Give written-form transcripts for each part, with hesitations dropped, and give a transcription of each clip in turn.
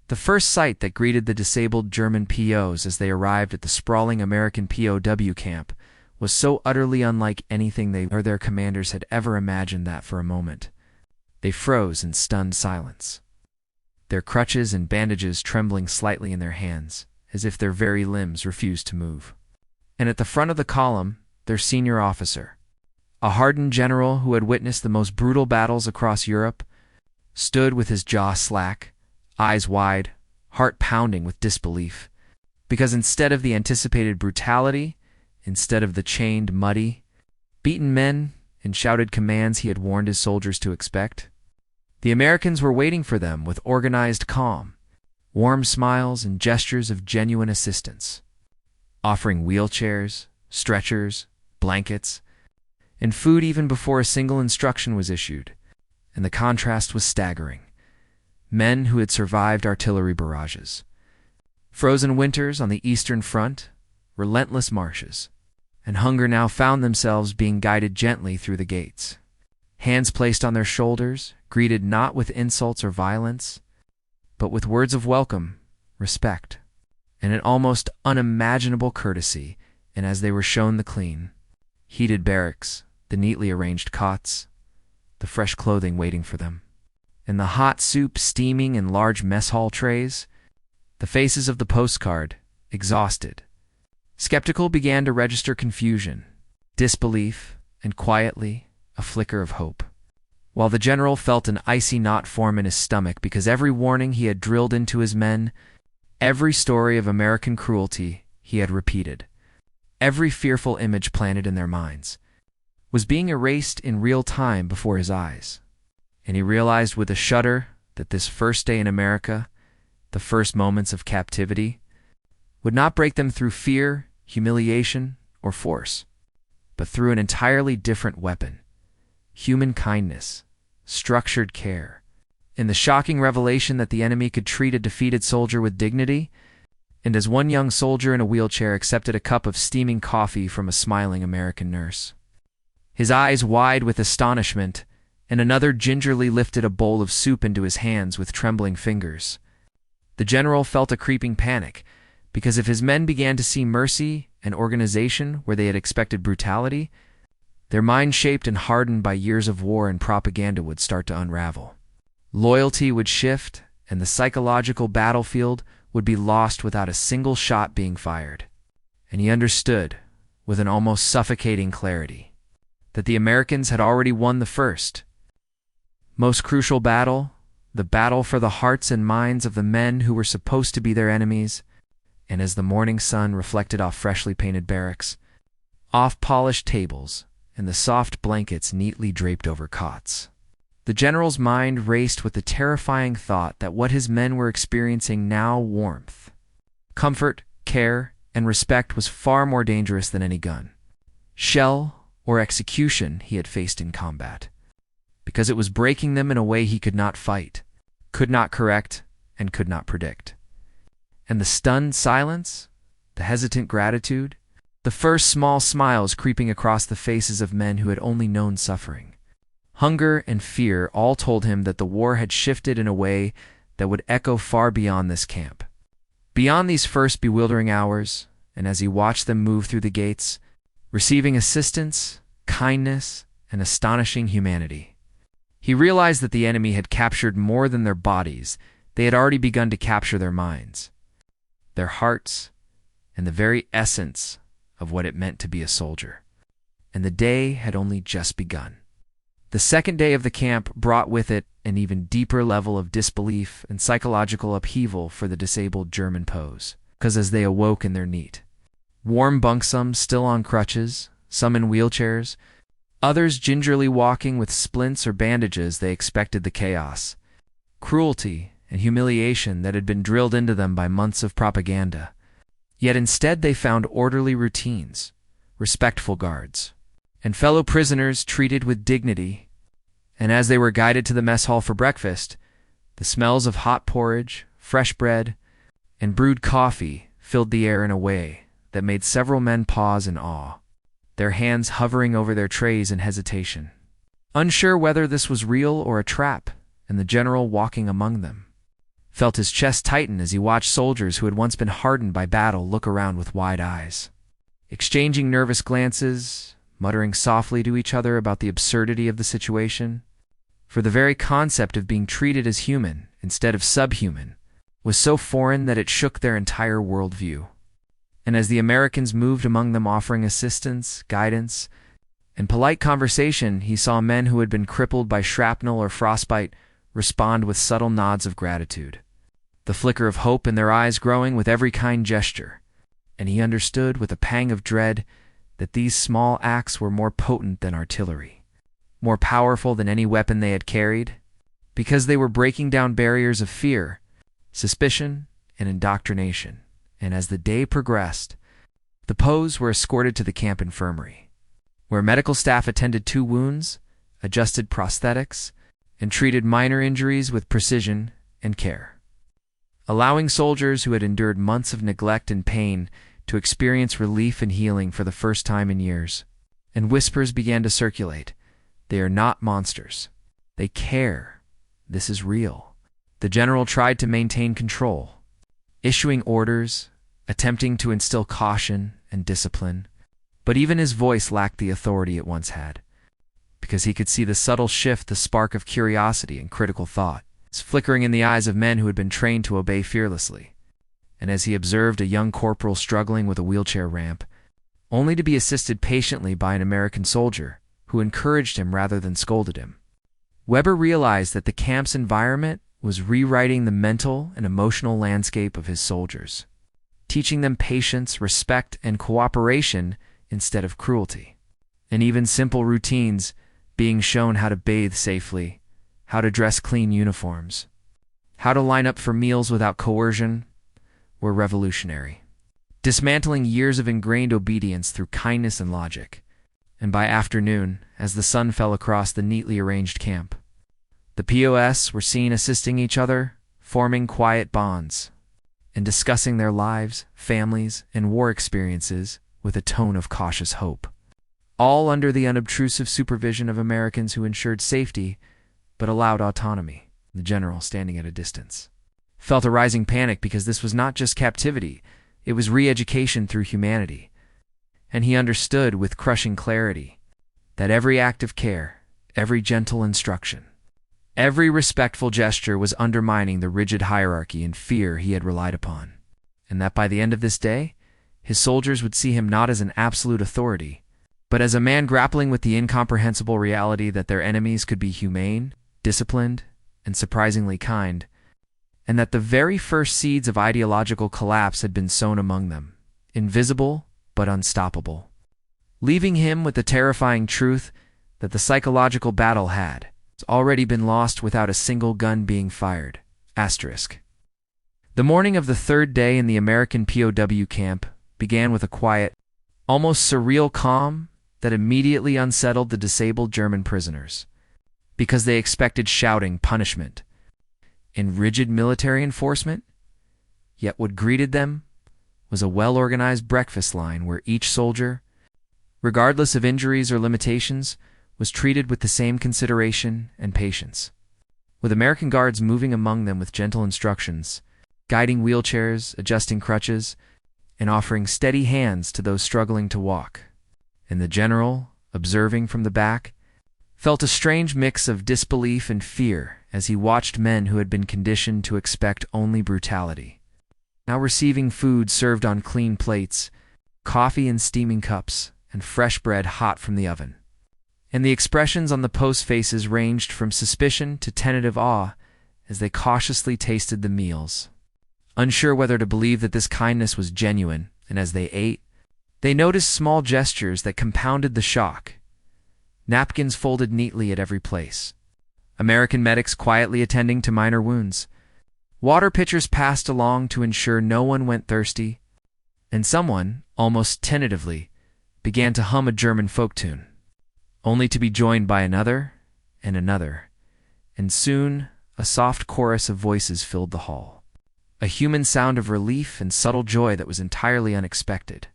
The first sight that greeted the disabled German POs as they arrived at the sprawling American POW camp was so utterly unlike anything they or their commanders had ever imagined that for a moment they froze in stunned silence, their crutches and bandages trembling slightly in their hands, as if their very limbs refused to move. And at the front of the column, their senior officer, a hardened general who had witnessed the most brutal battles across Europe, stood with his jaw slack, eyes wide, heart pounding with disbelief, because instead of the anticipated brutality, instead of the chained, muddy, beaten men and shouted commands he had warned his soldiers to expect, the Americans were waiting for them with organized calm, warm smiles and gestures of genuine assistance, offering wheelchairs, stretchers, blankets, and food even before a single instruction was issued, and the contrast was staggering. Men who had survived artillery barrages, frozen winters on the Eastern Front, relentless marches, and hunger now found themselves being guided gently through the gates. Hands placed on their shoulders, greeted not with insults or violence, but with words of welcome, respect, and an almost unimaginable courtesy, and as they were shown the clean, heated barracks, the neatly arranged cots, the fresh clothing waiting for them, and the hot soup steaming in large mess hall trays, the faces of the postcard, exhausted, skeptical, began to register confusion, disbelief, and quietly, a flicker of hope, while the general felt an icy knot form in his stomach because every warning he had drilled into his men, every story of American cruelty he had repeated, every fearful image planted in their minds, was being erased in real time before his eyes. And he realized with a shudder that this first day in America, the first moments of captivity, would not break them through fear, humiliation, or force, but through an entirely different weapon: human kindness, structured care, in the shocking revelation that the enemy could treat a defeated soldier with dignity, and as one young soldier in a wheelchair accepted a cup of steaming coffee from a smiling American nurse, his eyes wide with astonishment, and another gingerly lifted a bowl of soup into his hands with trembling fingers, the general felt a creeping panic, because if his men began to see mercy and organization where they had expected brutality, their minds shaped and hardened by years of war and propaganda would start to unravel. Loyalty would shift, and the psychological battlefield would be lost without a single shot being fired. And he understood, with an almost suffocating clarity, that the Americans had already won the first, most crucial battle, the battle for the hearts and minds of the men who were supposed to be their enemies. And as the morning sun reflected off freshly painted barracks, off polished tables, and the soft blankets neatly draped over cots, the general's mind raced with the terrifying thought that what his men were experiencing now, warmth, comfort, care, and respect, was far more dangerous than any gun, shell, or execution he had faced in combat, because it was breaking them in a way he could not fight, could not correct, and could not predict. And the stunned silence, the hesitant gratitude, the first small smiles creeping across the faces of men who had only known suffering, hunger and fear, all told him that the war had shifted in a way that would echo far beyond this camp. Beyond these first bewildering hours, and as he watched them move through the gates, receiving assistance, kindness, and astonishing humanity, he realized that the enemy had captured more than their bodies. They had already begun to capture their minds, their hearts, and the very essence of what it meant to be a soldier. And the day had only just begun. The second day of the camp brought with it an even deeper level of disbelief and psychological upheaval for the disabled German POWs, because as they awoke in their neat, warm bunksums, still on crutches, some in wheelchairs, others gingerly walking with splints or bandages, they expected the chaos, cruelty, and humiliation that had been drilled into them by months of propaganda. Yet instead they found orderly routines, respectful guards, and fellow prisoners treated with dignity. And as they were guided to the mess hall for breakfast, the smells of hot porridge, fresh bread, and brewed coffee filled the air in a way that made several men pause in awe, their hands hovering over their trays in hesitation, unsure whether this was real or a trap, and the general walking among them, felt his chest tighten as he watched soldiers who had once been hardened by battle look around with wide eyes, exchanging nervous glances, muttering softly to each other about the absurdity of the situation. For the very concept of being treated as human instead of subhuman was so foreign that it shook their entire worldview. And as the Americans moved among them offering assistance, guidance, and polite conversation, he saw men who had been crippled by shrapnel or frostbite respond with subtle nods of gratitude, the flicker of hope in their eyes growing with every kind gesture. And he understood with a pang of dread that these small acts were more potent than artillery, more powerful than any weapon they had carried, because they were breaking down barriers of fear, suspicion, and indoctrination. And as the day progressed, the POWs were escorted to the camp infirmary, where medical staff attended to wounds, adjusted prosthetics, and treated minor injuries with precision and care, allowing soldiers who had endured months of neglect and pain to experience relief and healing for the first time in years. And whispers began to circulate. They are not monsters. They care. This is real. The general tried to maintain control, issuing orders, attempting to instill caution and discipline, but even his voice lacked the authority it once had, because he could see the subtle shift, the spark of curiosity and critical thought, flickering in the eyes of men who had been trained to obey fearlessly. And as he observed a young corporal struggling with a wheelchair ramp, only to be assisted patiently by an American soldier who encouraged him rather than scolded him, Weber realized that the camp's environment was rewriting the mental and emotional landscape of his soldiers, teaching them patience, respect, and cooperation instead of cruelty. And even simple routines, being shown how to bathe safely, how to dress clean uniforms, how to line up for meals without coercion, were revolutionary, dismantling years of ingrained obedience through kindness and logic. And by afternoon, as the sun fell across the neatly arranged camp, the POS were seen assisting each other, forming quiet bonds, and discussing their lives, families, and war experiences with a tone of cautious hope, all under the unobtrusive supervision of Americans who ensured safety but allowed autonomy. The general, standing at a distance, felt a rising panic because this was not just captivity, it was re-education through humanity. And he understood with crushing clarity that every act of care, every gentle instruction, every respectful gesture was undermining the rigid hierarchy and fear he had relied upon, and that by the end of this day, his soldiers would see him not as an absolute authority, but as a man grappling with the incomprehensible reality that their enemies could be humane, disciplined, and surprisingly kind, and that the very first seeds of ideological collapse had been sown among them, invisible but unstoppable, leaving him with the terrifying truth that the psychological battle had already been lost without a single gun being fired. Asterisk. The morning of the third day in the American POW camp began with a quiet, almost surreal calm that immediately unsettled the disabled German prisoners, because they expected shouting, punishment, and rigid military enforcement. Yet what greeted them was a well-organized breakfast line where each soldier, regardless of injuries or limitations, was treated with the same consideration and patience, with American guards moving among them with gentle instructions, guiding wheelchairs, adjusting crutches, and offering steady hands to those struggling to walk. And the general, observing from the back, felt a strange mix of disbelief and fear as he watched men who had been conditioned to expect only brutality, now receiving food served on clean plates, coffee in steaming cups, and fresh bread hot from the oven. And the expressions on the post faces ranged from suspicion to tentative awe as they cautiously tasted the meals, unsure whether to believe that this kindness was genuine. And as they ate, they noticed small gestures that compounded the shock. Napkins folded neatly at every place, American medics quietly attending to minor wounds, water pitchers passed along to ensure no one went thirsty, and someone, almost tentatively, began to hum a German folk tune, only to be joined by another and another, and soon a soft chorus of voices filled the hall, a human sound of relief and subtle joy that was entirely unexpected.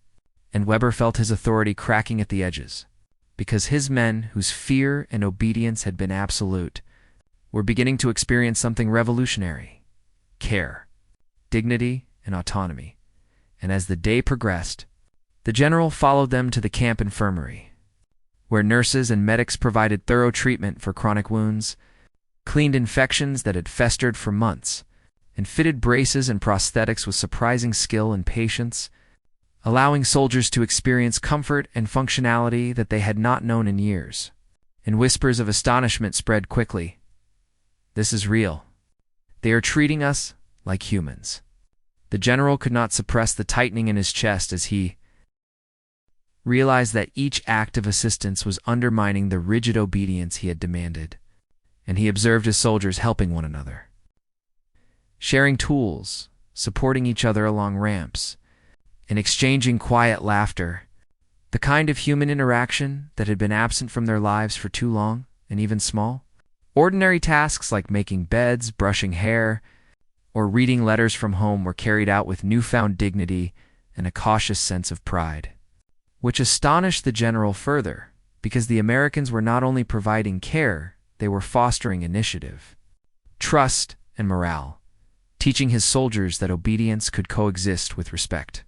And Weber felt his authority cracking at the edges, because his men, whose fear and obedience had been absolute, were beginning to experience something revolutionary, care, dignity, and autonomy. And as the day progressed, the general followed them to the camp infirmary, where nurses and medics provided thorough treatment for chronic wounds, cleaned infections that had festered for months, and fitted braces and prosthetics with surprising skill and patience, allowing soldiers to experience comfort and functionality that they had not known in years. And whispers of astonishment spread quickly. "This is real. They are treating us like humans." The general could not suppress the tightening in his chest as he realized that each act of assistance was undermining the rigid obedience he had demanded. And he observed his soldiers helping one another, sharing tools, supporting each other along ramps, and exchanging quiet laughter, the kind of human interaction that had been absent from their lives for too long. And even small, ordinary tasks like making beds, brushing hair, or reading letters from home were carried out with newfound dignity and a cautious sense of pride, which astonished the general further, because the Americans were not only providing care, they were fostering initiative, trust, and morale, teaching his soldiers that obedience could coexist with respect,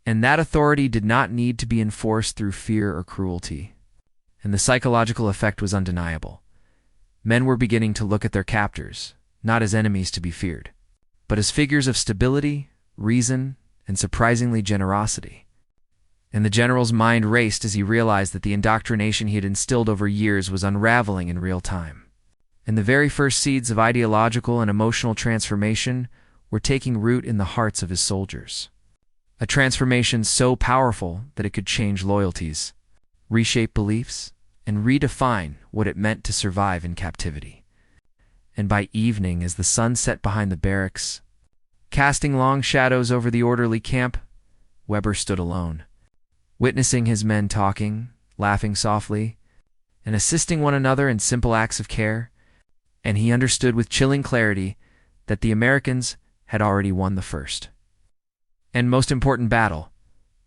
and that authority did not need to be enforced through fear or cruelty. And the psychological effect was undeniable. Men were beginning to look at their captors, not as enemies to be feared, but as figures of stability, reason, and surprisingly generosity. And the general's mind raced as he realized that the indoctrination he had instilled over years was unraveling in real time. And the very first seeds of ideological and emotional transformation were taking root in the hearts of his soldiers. A transformation so powerful that it could change loyalties, reshape beliefs, and redefine what it meant to survive in captivity. And by evening, as the sun set behind the barracks, casting long shadows over the orderly camp, Weber stood alone, witnessing his men talking, laughing softly, and assisting one another in simple acts of care. And he understood with chilling clarity that the Americans had already won the first and most important battle.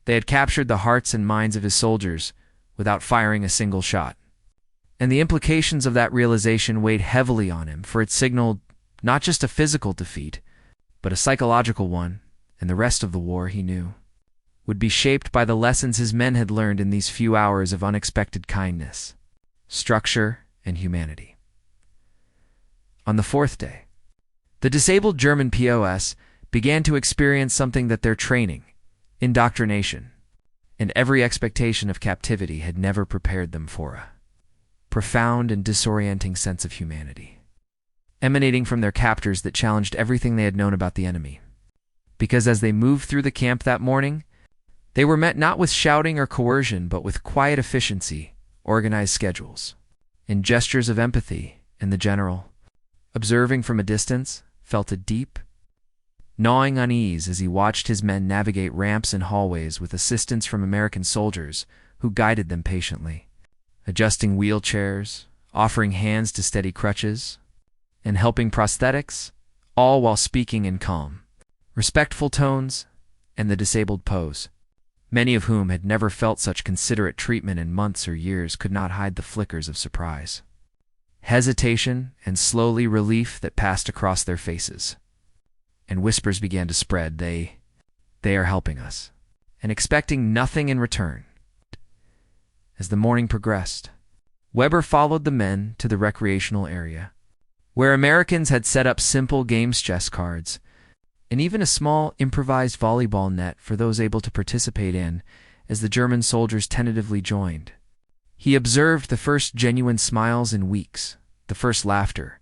They had captured the hearts and minds of his soldiers without firing a single shot. And the implications of that realization weighed heavily on him, for it signaled not just a physical defeat, but a psychological one, and the rest of the war, he knew, would be shaped by the lessons his men had learned in these few hours of unexpected kindness, structure, and humanity. On the fourth day, the disabled German POWs began to experience something that their training, indoctrination, and every expectation of captivity had never prepared them for: a profound and disorienting sense of humanity, emanating from their captors that challenged everything they had known about the enemy. Because as they moved through the camp that morning, they were met not with shouting or coercion, but with quiet efficiency, organized schedules, and gestures of empathy. And the general, observing from a distance, felt a deep, gnawing unease as he watched his men navigate ramps and hallways with assistance from American soldiers who guided them patiently, adjusting wheelchairs, offering hands to steady crutches, and helping prosthetics, all while speaking in calm, respectful tones. And the disabled POWs, many of whom had never felt such considerate treatment in months or years, could not hide the flickers of surprise, hesitation, and slowly relief that passed across their faces. And whispers began to spread, they are helping us, and expecting nothing in return. As the morning progressed, Weber followed the men to the recreational area, where Americans had set up simple games, chess cards, and even a small improvised volleyball net for those able to participate in, as the German soldiers tentatively joined. He observed the first genuine smiles in weeks, the first laughter,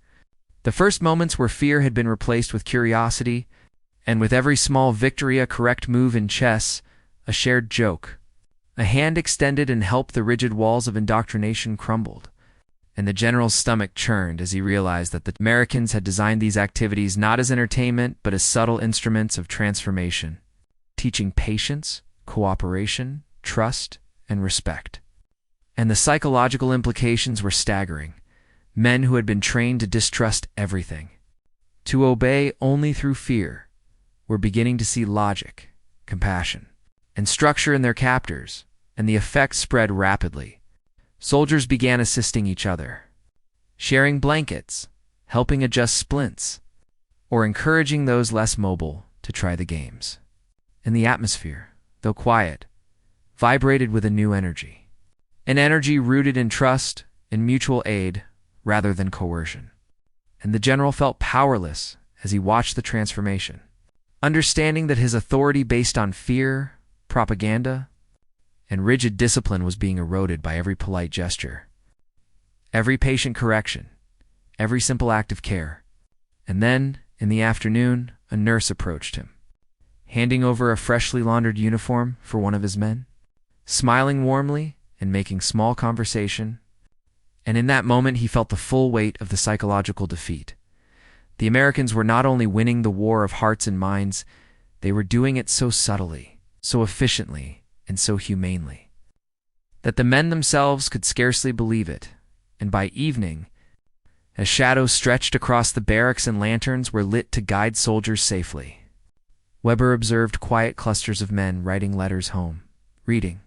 the first moments where fear had been replaced with curiosity, and with every small victory, a correct move in chess, a shared joke. A hand extended and helped the rigid walls of indoctrination crumbled, and the general's stomach churned as he realized that the Americans had designed these activities not as entertainment, but as subtle instruments of transformation, teaching patience, cooperation, trust, and respect. And the psychological implications were staggering. Men who had been trained to distrust everything, to obey only through fear, were beginning to see logic, compassion, and structure in their captors, and the effect spread rapidly. Soldiers began assisting each other, sharing blankets, helping adjust splints, or encouraging those less mobile to try the games. And the atmosphere, though quiet, vibrated with a new energy. An energy rooted in trust and mutual aid rather than coercion. And the general felt powerless as he watched the transformation, understanding that his authority based on fear, propaganda, and rigid discipline was being eroded by every polite gesture, every patient correction, every simple act of care. And then, in the afternoon, a nurse approached him, handing over a freshly laundered uniform for one of his men, smiling warmly and making small conversation. And in that moment, he felt the full weight of the psychological defeat. The Americans were not only winning the war of hearts and minds, they were doing it so subtly, so efficiently, and so humanely, that the men themselves could scarcely believe it. And by evening, as shadows stretched across the barracks and lanterns were lit to guide soldiers safely, Weber observed quiet clusters of men writing letters home, reading,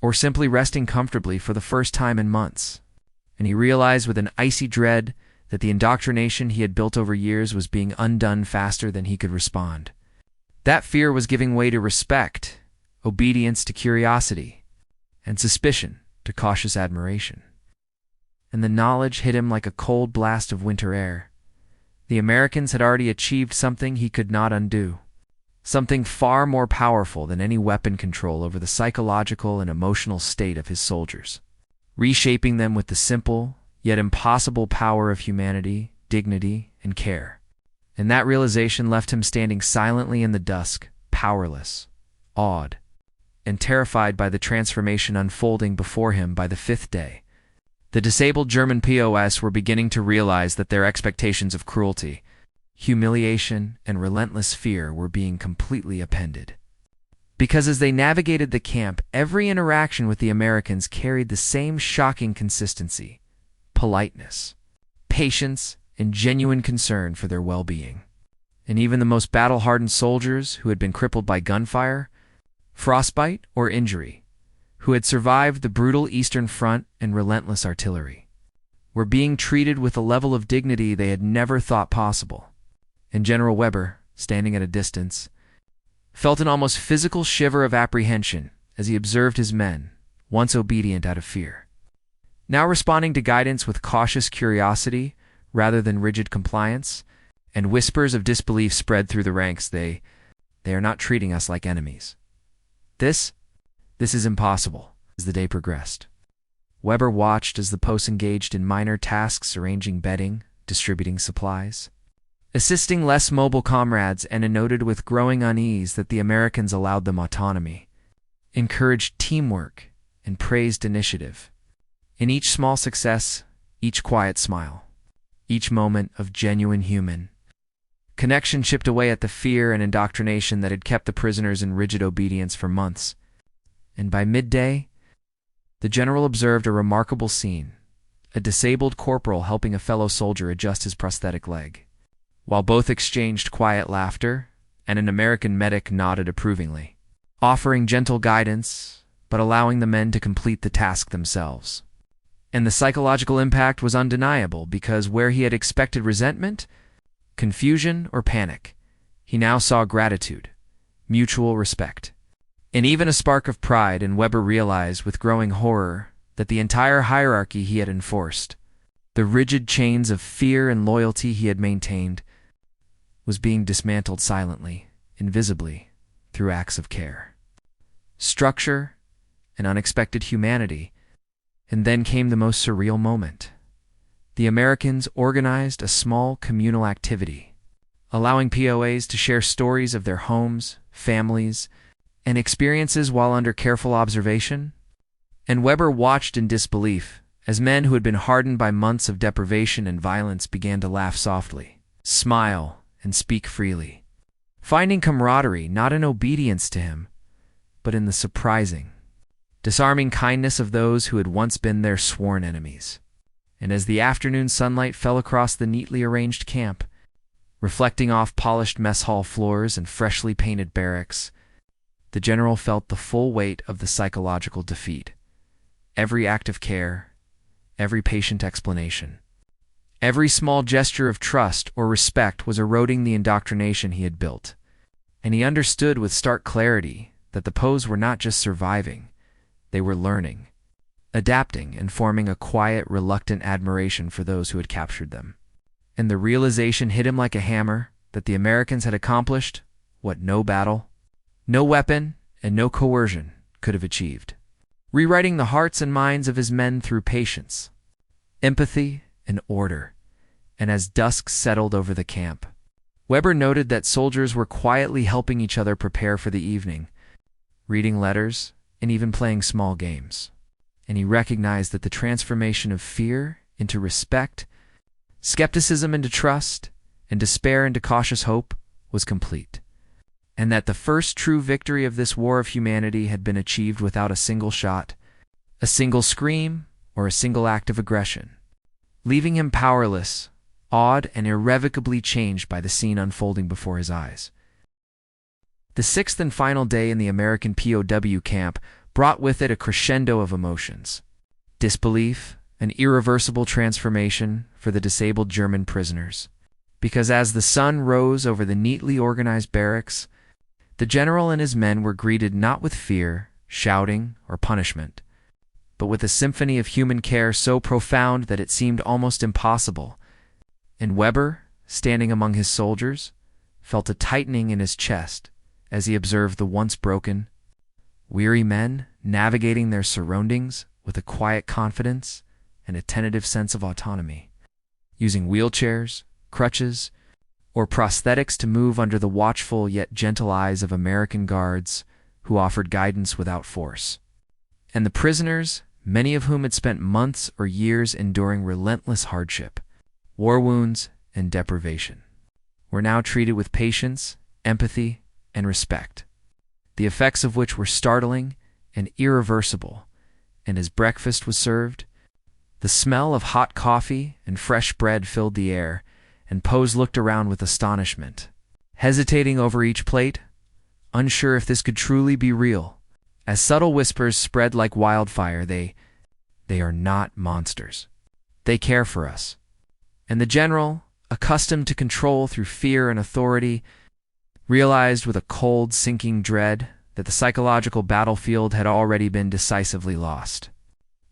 or simply resting comfortably for the first time in months. And he realized with an icy dread that the indoctrination he had built over years was being undone faster than he could respond. That fear was giving way to respect, obedience to curiosity, and suspicion to cautious admiration. And the knowledge hit him like a cold blast of winter air. The Americans had already achieved something he could not undo, something far more powerful than any weapon control over the psychological and emotional state of his soldiers, reshaping them with the simple, yet impossible power of humanity, dignity, and care. And that realization left him standing silently in the dusk, powerless, awed, and terrified by the transformation unfolding before him. By the fifth day, the disabled German POWs were beginning to realize that their expectations of cruelty, humiliation, and relentless fear were being completely upended. Because as they navigated the camp, every interaction with the Americans carried the same shocking consistency: politeness, patience, and genuine concern for their well-being. And even the most battle-hardened soldiers who had been crippled by gunfire, frostbite, or injury, who had survived the brutal Eastern Front and relentless artillery, were being treated with a level of dignity they had never thought possible. And General Weber, standing at a distance, felt an almost physical shiver of apprehension as he observed his men, once obedient out of fear, now responding to guidance with cautious curiosity rather than rigid compliance. And whispers of disbelief spread through the ranks. They are not treating us like enemies. This is impossible. As the day progressed, Weber watched as the posts engaged in minor tasks, arranging bedding, distributing supplies, assisting less mobile comrades, and noted with growing unease that the Americans allowed them autonomy, encouraged teamwork, and praised initiative. In each small success, each quiet smile, each moment of genuine human connection chipped away at the fear and indoctrination that had kept the prisoners in rigid obedience for months. And by midday, the general observed a remarkable scene: a disabled corporal helping a fellow soldier adjust his prosthetic leg, while both exchanged quiet laughter, and an American medic nodded approvingly, offering gentle guidance, but allowing the men to complete the task themselves. And the psychological impact was undeniable, because where he had expected resentment, confusion, or panic, he now saw gratitude, mutual respect, and even a spark of pride. And Weber realized with growing horror that the entire hierarchy he had enforced, the rigid chains of fear and loyalty he had maintained, was being dismantled silently, invisibly, through acts of care, structure, and unexpected humanity. And then came the most surreal moment. The Americans organized a small communal activity, allowing POAs to share stories of their homes, families, and experiences while under careful observation. And Weber watched in disbelief as men who had been hardened by months of deprivation and violence began to laugh softly, smile, and speak freely, finding camaraderie not in obedience to him, but in the surprising, disarming kindness of those who had once been their sworn enemies. And as the afternoon sunlight fell across the neatly arranged camp, reflecting off polished mess hall floors and freshly painted barracks, the general felt the full weight of the psychological defeat. Every act of care, every patient explanation, Every small gesture of trust or respect was eroding the indoctrination he had built, and he understood with stark clarity that the POWs were not just surviving, they were learning, adapting, and forming a quiet, reluctant admiration for those who had captured them. And the realization hit him like a hammer that the Americans had accomplished what no battle, no weapon, and no coercion could have achieved. Rewriting the hearts and minds of his men through patience, empathy, and order. And as dusk settled over the camp, Weber noted that soldiers were quietly helping each other prepare for the evening, reading letters, and even playing small games. And he recognized that the transformation of fear into respect, skepticism into trust, and despair into cautious hope was complete, and that the first true victory of this war of humanity had been achieved without a single shot, a single scream, or a single act of aggression, leaving him powerless, awed, and irrevocably changed by the scene unfolding before his eyes. The sixth and final day in the American POW camp brought with it a crescendo of emotions: disbelief, an irreversible transformation for the disabled German prisoners. Because as the sun rose over the neatly organized barracks, the general and his men were greeted not with fear, shouting, or punishment, but with a symphony of human care so profound that it seemed almost impossible. And Weber, standing among his soldiers, felt a tightening in his chest as he observed the once broken, weary men navigating their surroundings with a quiet confidence and a tentative sense of autonomy, using wheelchairs, crutches, or prosthetics to move under the watchful yet gentle eyes of American guards who offered guidance without force. And the prisoners, many of whom had spent months or years enduring relentless hardship, war wounds, and deprivation, were now treated with patience, empathy, and respect, the effects of which were startling and irreversible. And as breakfast was served, the smell of hot coffee and fresh bread filled the air, and POWs looked around with astonishment, hesitating over each plate, unsure if this could truly be real. As subtle whispers spread like wildfire, they are not monsters. They care for us. And the general, accustomed to control through fear and authority, realized with a cold, sinking dread that the psychological battlefield had already been decisively lost.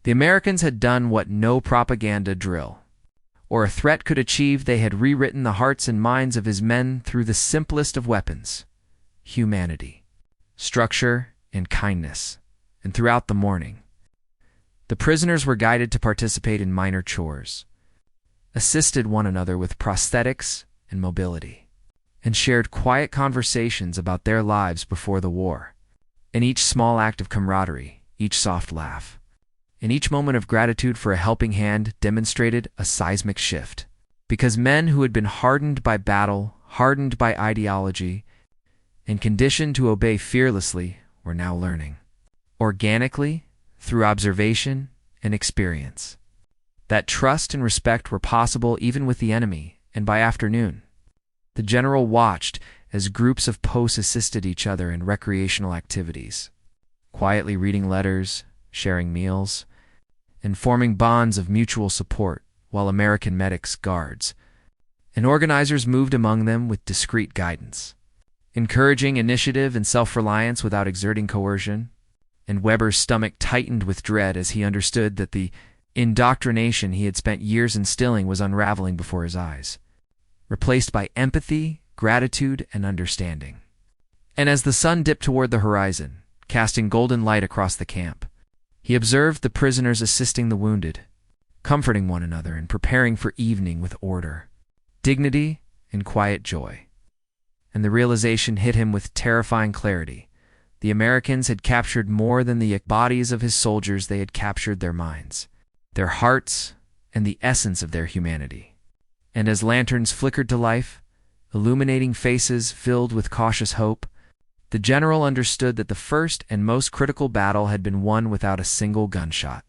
The Americans had done what no propaganda drill or a threat could achieve. They had rewritten the hearts and minds of his men through the simplest of weapons: humanity, structure, and kindness. And throughout the morning, the prisoners were guided to participate in minor chores, assisted one another with prosthetics and mobility, and shared quiet conversations about their lives before the war. And each small act of camaraderie, each soft laugh, and each moment of gratitude for a helping hand demonstrated a seismic shift, because men who had been hardened by battle, hardened by ideology, and conditioned to obey fearlessly were now learning, organically, through observation and experience, that trust and respect were possible even with the enemy. And by afternoon, the general watched as groups of POWs assisted each other in recreational activities, quietly reading letters, sharing meals, and forming bonds of mutual support, while American medics, guards, and organizers moved among them with discreet guidance, encouraging initiative and self-reliance without exerting coercion. And Weber's stomach tightened with dread as he understood that the indoctrination he had spent years instilling was unraveling before his eyes, replaced by empathy, gratitude, and understanding. And as the sun dipped toward the horizon, casting golden light across the camp, he observed the prisoners assisting the wounded, comforting one another, and preparing for evening with order, dignity, and quiet joy. And the realization hit him with terrifying clarity: the Americans had captured more than the bodies of his soldiers. They had captured their minds, their hearts, and the essence of their humanity. And as lanterns flickered to life, illuminating faces filled with cautious hope, the general understood that the first and most critical battle had been won without a single gunshot,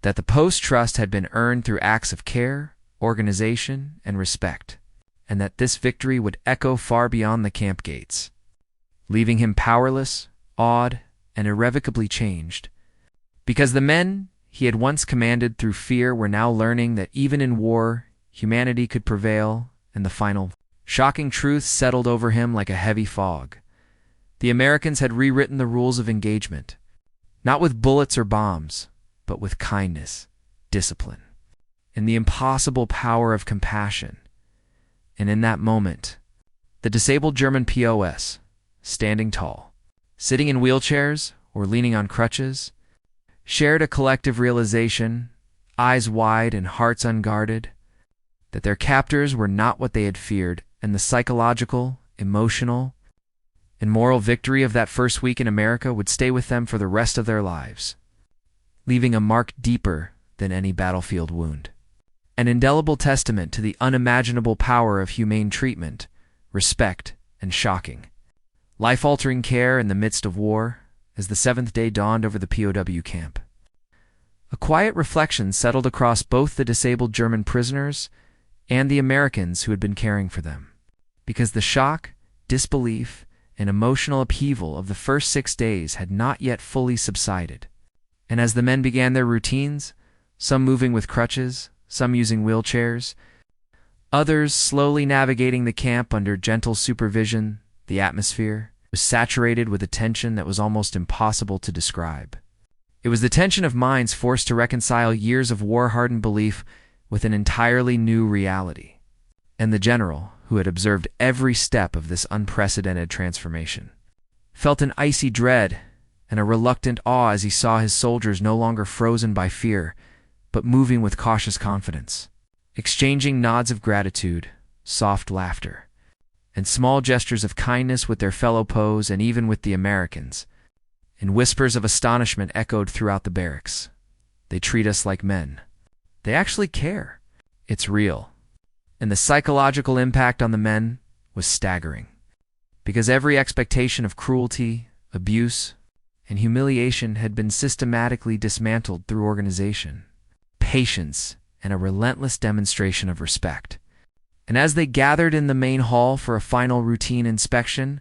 that the POWs' trust had been earned through acts of care, organization, and respect, and that this victory would echo far beyond the camp gates, leaving him powerless, awed, and irrevocably changed, because the men he had once commanded through fear were now learning that even in war, humanity could prevail, and the final, shocking truth settled over him like a heavy fog. The Americans had rewritten the rules of engagement, not with bullets or bombs, but with kindness, discipline, and the impossible power of compassion. And in that moment, the disabled German POWs, standing tall, sitting in wheelchairs or leaning on crutches, shared a collective realization, eyes wide and hearts unguarded, that their captors were not what they had feared, and the psychological, emotional, and moral victory of that first week in America would stay with them for the rest of their lives, leaving a mark deeper than any battlefield wound. An indelible testament to the unimaginable power of humane treatment, respect, and shocking, life-altering care in the midst of war, as the seventh day dawned over the POW camp. A quiet reflection settled across both the disabled German prisoners and the Americans who had been caring for them, because the shock, disbelief, and emotional upheaval of the first 6 days had not yet fully subsided. And as the men began their routines, some moving with crutches, some using wheelchairs, others slowly navigating the camp under gentle supervision, the atmosphere was saturated with a tension that was almost impossible to describe. It was the tension of minds forced to reconcile years of war-hardened belief with an entirely new reality. And the general, who had observed every step of this unprecedented transformation, felt an icy dread and a reluctant awe as he saw his soldiers no longer frozen by fear, but moving with cautious confidence, exchanging nods of gratitude, soft laughter, and small gestures of kindness with their fellow POWs and even with the Americans, and whispers of astonishment echoed throughout the barracks. They treat us like men. They actually care. It's real. And the psychological impact on the men was staggering, because every expectation of cruelty, abuse, and humiliation had been systematically dismantled through organization, patience, and a relentless demonstration of respect. And as they gathered in the main hall for a final routine inspection,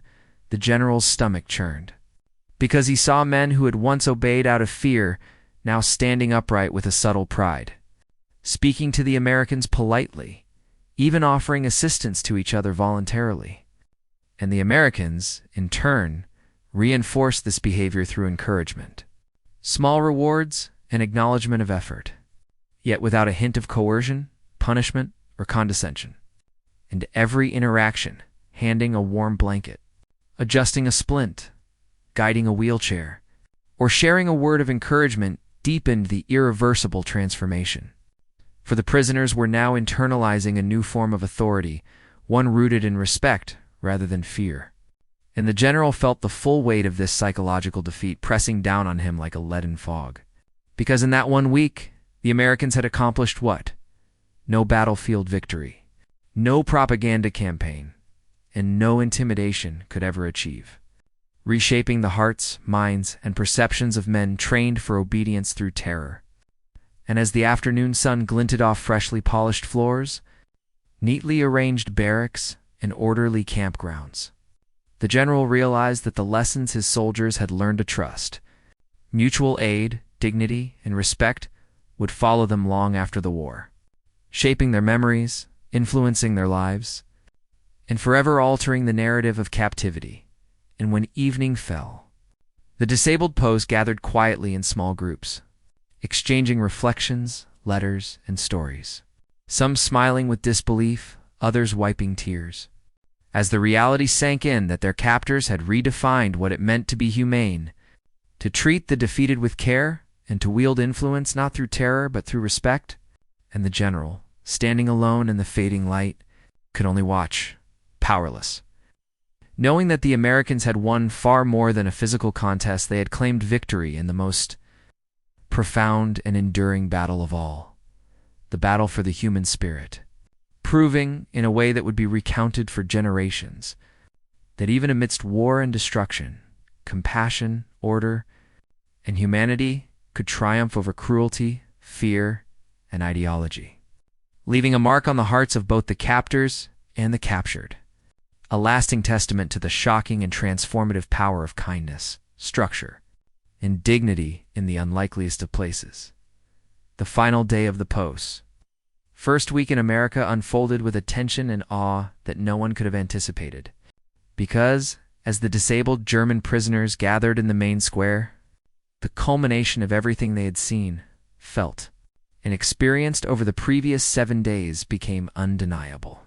the general's stomach churned, because he saw men who had once obeyed out of fear now standing upright with a subtle pride, speaking to the Americans politely, even offering assistance to each other voluntarily. And the Americans, in turn, reinforced this behavior through encouragement, small rewards, and acknowledgement of effort, yet without a hint of coercion, punishment, or condescension. And every interaction, handing a warm blanket, adjusting a splint, guiding a wheelchair, or sharing a word of encouragement deepened the irreversible transformation. For the prisoners were now internalizing a new form of authority, one rooted in respect rather than fear. And the general felt the full weight of this psychological defeat pressing down on him like a leaden fog. Because in that 1 week, the Americans had accomplished what? No battlefield victory, no propaganda campaign, and no intimidation could ever achieve. Reshaping the hearts, minds, and perceptions of men trained for obedience through terror. And as the afternoon sun glinted off freshly polished floors, neatly arranged barracks, and orderly campgrounds, the general realized that the lessons his soldiers had learned to trust, mutual aid, dignity, and respect, would follow them long after the war, shaping their memories, influencing their lives, and forever altering the narrative of captivity. And when evening fell, the disabled POWs gathered quietly in small groups, exchanging reflections, letters, and stories, some smiling with disbelief, others wiping tears, as the reality sank in that their captors had redefined what it meant to be humane, to treat the defeated with care, and to wield influence not through terror but through respect. And the general, standing alone in the fading light, could only watch, powerless, knowing that the Americans had won far more than a physical contest. They had claimed victory in the most profound and enduring battle of all, the battle for the human spirit, proving, in a way that would be recounted for generations, that even amidst war and destruction, compassion, order, and humanity could triumph over cruelty, fear, and ideology, leaving a mark on the hearts of both the captors and the captured, a lasting testament to the shocking and transformative power of kindness, structure, and dignity in the unlikeliest of places. The final day of the POWs, first week in America unfolded with a tension and awe that no one could have anticipated. Because, as the disabled German prisoners gathered in the main square, the culmination of everything they had seen, felt, and experienced over the previous 7 days became undeniable.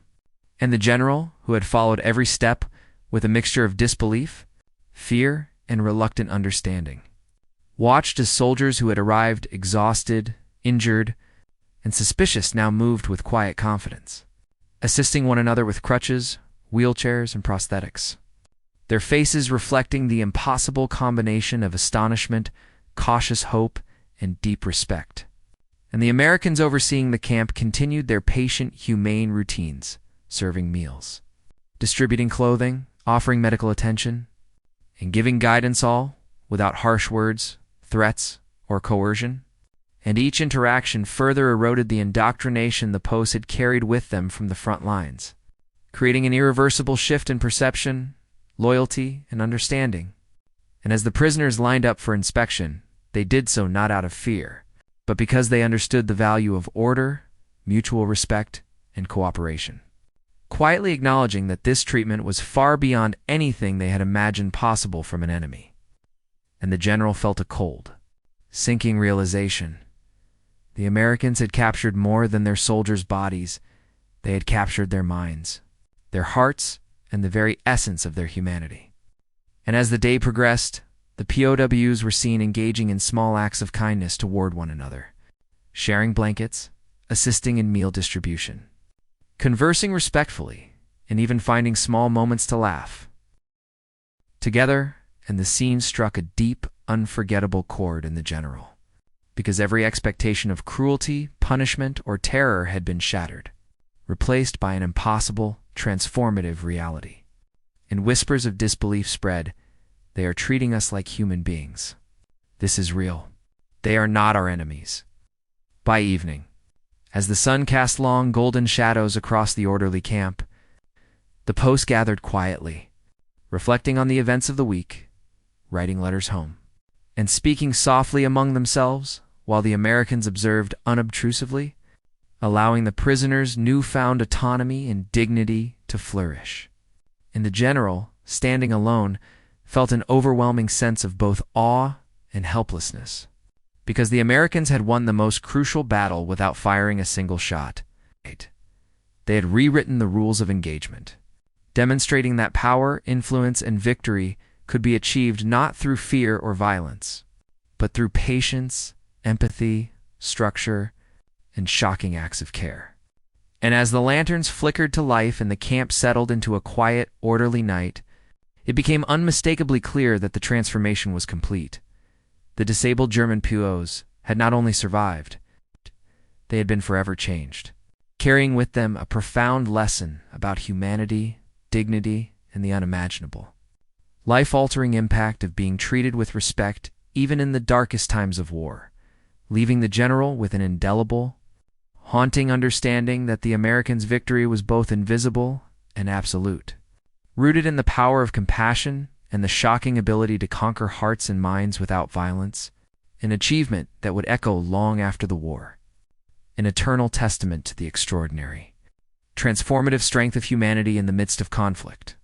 And the general, who had followed every step with a mixture of disbelief, fear, and reluctant understanding, watched as soldiers who had arrived exhausted, injured, and suspicious now moved with quiet confidence, assisting one another with crutches, wheelchairs, and prosthetics, their faces reflecting the impossible combination of astonishment, cautious hope, and deep respect. And the Americans overseeing the camp continued their patient, humane routines, serving meals, distributing clothing, offering medical attention, and giving guidance, all without harsh words, threats, or coercion. And each interaction further eroded the indoctrination the posts had carried with them from the front lines, creating an irreversible shift in perception, loyalty, and understanding. And as the prisoners lined up for inspection, they did so not out of fear, but because they understood the value of order, mutual respect, and cooperation, quietly acknowledging that this treatment was far beyond anything they had imagined possible from an enemy. And the general felt a cold, sinking realization. The Americans had captured more than their soldiers' bodies. They had captured their minds, their hearts, and the very essence of their humanity. And as the day progressed, the POWs were seen engaging in small acts of kindness toward one another, sharing blankets, assisting in meal distribution, conversing respectfully, and even finding small moments to laugh together. And the scene struck a deep, unforgettable chord in the general, because every expectation of cruelty, punishment, or terror had been shattered, replaced by an impossible, transformative reality. And whispers of disbelief spread. They are treating us like human beings. This is real. They are not our enemies. By evening, as the sun cast long golden shadows across the orderly camp, the posts gathered quietly, reflecting on the events of the week, writing letters home, and speaking softly among themselves while the Americans observed unobtrusively, allowing the prisoners' newfound autonomy and dignity to flourish. And the general, standing alone, felt an overwhelming sense of both awe and helplessness, because the Americans had won the most crucial battle without firing a single shot. They had rewritten the rules of engagement, demonstrating that power, influence, and victory could be achieved not through fear or violence, but through patience, empathy, structure, and shocking acts of care. And as the lanterns flickered to life and the camp settled into a quiet, orderly night, it became unmistakably clear that the transformation was complete. The disabled German POWs had not only survived, they had been forever changed, carrying with them a profound lesson about humanity, dignity, and the unimaginable. Life-altering impact of being treated with respect even in the darkest times of war, leaving the general with an indelible, haunting understanding that the Americans' victory was both invisible and absolute, rooted in the power of compassion and the shocking ability to conquer hearts and minds without violence, an achievement that would echo long after the war, an eternal testament to the extraordinary, transformative strength of humanity in the midst of conflict.